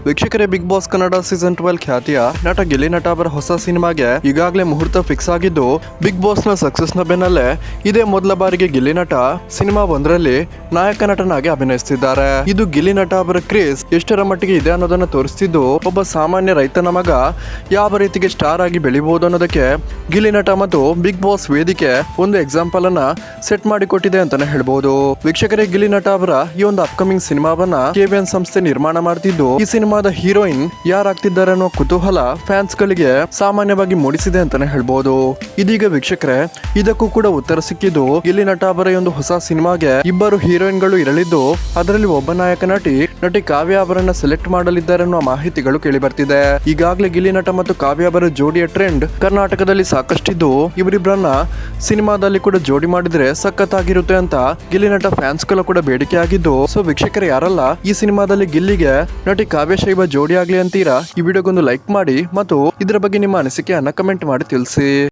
ವೀಕ್ಷಕರೇ, big boss Kannada season 12 ಖ್ಯಾತಿಯ ನಟ ಗಿಲ್ಲಿ ನಟ ಅವರ ಹೊಸ ಸಿನಿಮಾಗೆ ಈಗಾಗಲೇ ಮುಹೂರ್ತ ಫಿಕ್ಸ್ ಆಗಿದ್ದು, ಬಿಗ್ ಬಾಸ್ ನ ಸಕ್ಸಸ್ ನ ಬೆನ್ನಲ್ಲೇ ಇದೇ ಮೊದಲ ಬಾರಿಗೆ ಗಿಲ್ಲಿ ನಟ ಸಿನಿಮಾ ಒಂದರಲ್ಲಿ ನಾಯಕ ನಟನಾಗಿ ಅಭಿನಯಿಸುತ್ತಿದ್ದಾರೆ. ಇದು ಗಿಲ್ಲಿ ನಟ ಅವರ ಕ್ರೇಜ್ ಎಷ್ಟರ ಮಟ್ಟಿಗೆ ಇದೆ ಅನ್ನೋದನ್ನ ತೋರಿಸ್ತಿದ್ದು, ಒಬ್ಬ ಸಾಮಾನ್ಯ ರೈತನ ಮಗ ಯಾವ ರೀತಿಗೆ ಸ್ಟಾರ್ ಆಗಿ ಬೆಳಿಬಹುದು ಅನ್ನೋದಕ್ಕೆ ಗಿಲ್ಲಿ ನಟ ಮತ್ತು ಬಿಗ್ ಬಾಸ್ ವೇದಿಕೆ ಒಂದು ಎಕ್ಸಾಂಪಲ್ ಅನ್ನ ಸೆಟ್ ಮಾಡಿಕೊಟ್ಟಿದೆ ಅಂತಾನೆ ಹೇಳ್ಬಹುದು. ವೀಕ್ಷಕರೇ, ಗಿಲ್ಲಿ ನಟ ಅವರ ಈ ಒಂದು ಅಪ್ಕಮಿಂಗ್ ಸಿನಿಮಾವನ್ನ KVN ಸಂಸ್ಥೆ ನಿರ್ಮಾಣ ಮಾಡ್ತಿದ್ದು, ಈ ಸಿನಿಮಾದ ಹೀರೋಯಿನ್ ಯಾರಾಗ್ತಿದ್ದಾರೆ ಅನ್ನೋ ಕುತೂಹಲ ಫ್ಯಾನ್ಸ್ ಗಳಿಗೆ ಸಾಮಾನ್ಯವಾಗಿ ಮೂಡಿಸಿದೆ ಅಂತಾನೆ ಹೇಳ್ಬಹುದು. ಇದೀಗ ವೀಕ್ಷಕರೇ, ಇದಕ್ಕೂ ಕೂಡ ಉತ್ತರ ಸಿಕ್ಕಿದ್ದು, ಗಿಲ್ಲಿ ನಟ ಅವರ ಒಂದು ಹೊಸ ಸಿನಿಮಾಗೆ ಇಬ್ಬರು ಹೀರೋಯಿನ್ ಗಳು ಇರಲಿದ್ದು, ಅದರಲ್ಲಿ ಒಬ್ಬ ನಾಯಕ ನಟಿ ಕಾವ್ಯ ಅವರನ್ನ ಸೆಲೆಕ್ಟ್ ಮಾಡಲಿದ್ದಾರೆ ಅನ್ನೋ ಮಾಹಿತಿಗಳು ಕೇಳಿ ಬರ್ತಿದೆ. ಈಗಾಗಲೇ ಗಿಲ್ಲಿ ನಟ ಮತ್ತು ಕಾವ್ಯ ಅವರ ಜೋಡಿಯ ಟ್ರೆಂಡ್ ಕರ್ನಾಟಕದಲ್ಲಿ ಸಾಕಷ್ಟಿದ್ದು, ಇವರಿಬ್ಬರನ್ನ ಸಿನಿಮಾದಲ್ಲಿ ಕೂಡ ಜೋಡಿ ಮಾಡಿದ್ರೆ ಸಖತ್ತಾಗಿರುತ್ತೆ ಅಂತ ಗಿಲ್ಲಿ ನಟ ಫ್ಯಾನ್ಸ್ ಗಳು ಕೂಡ ಬೇಡಿಕೆ ಆಗಿದ್ದು, ಸೊ ವೀಕ್ಷಕರು ಯಾರಲ್ಲ ಈ ಸಿನಿಮಾದಲ್ಲಿ ಗಿಲ್ಲಿಗೆ ನಟಿ ಕಾವ್ಯ ಶೈವ ಜೋಡಿ ಆಗ್ಲಿ ಅಂತೀರಾ, ಈ ವಿಡಿಯೋಗೊಂದು ಲೈಕ್ ಮಾಡಿ ಮತ್ತು ಇದರ ಬಗ್ಗೆ ನಿಮ್ಮ ಅನಿಸಿಕೆಯನ್ನ ಕಮೆಂಟ್ ಮಾಡಿ ತಿಳಿಸಿ.